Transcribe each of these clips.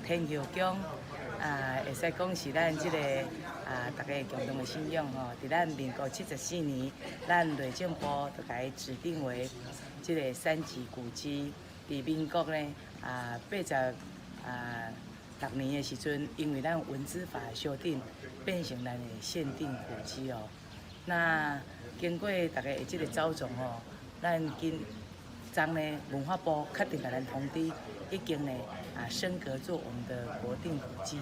天后宫会使讲是咱即、个大家共同的信仰吼。伫咱民国74年，咱内政部就甲伊指定为即个3级古迹。伫民国呢86年的时阵，因为咱文资法修订，变成咱的限定古迹哦。那经过大家的即个招总哦，咱昨呢文化部确定甲咱通知，已经呢升格做我们的国定古迹，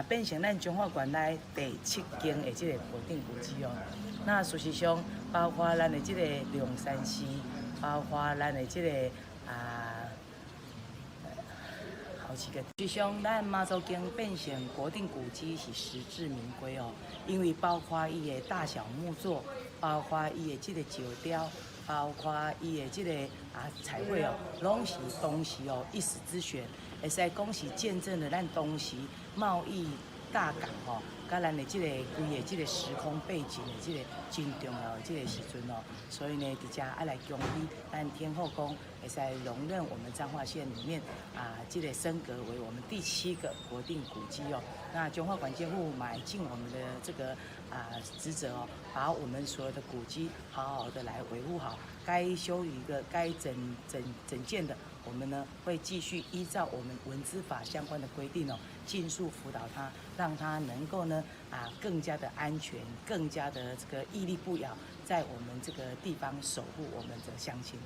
变成咱中华县内第7间的即个国定古迹哦。那事实上，包括咱的即个龙山寺，包括咱的即个好几个。实际上，咱妈祖经变成国定古迹是实至名归哦，因为包括伊的大小木作，包括伊的即个石雕，包括伊的即个彩绘哦，拢是当时哦一时之选，会使讲是见证了咱当时贸易大港吼，甲咱的即个规个即个时空背景的即个真重要的即个时阵哦，所以呢，伫遮爱来恭喜咱天后宫会使荣任我们彰化县里面即个升格为我们第7个国定古迹哦。那中华管监户买尽我们的这个职责哦，把我们所有的古迹好好的来维护好，该修理的、该整建的，我们呢会继续依照我们文资法相关的规定哦，尽速辅导他，让他能够呢更加的安全，更加的这个屹立不摇，在我们这个地方守护我们的乡亲。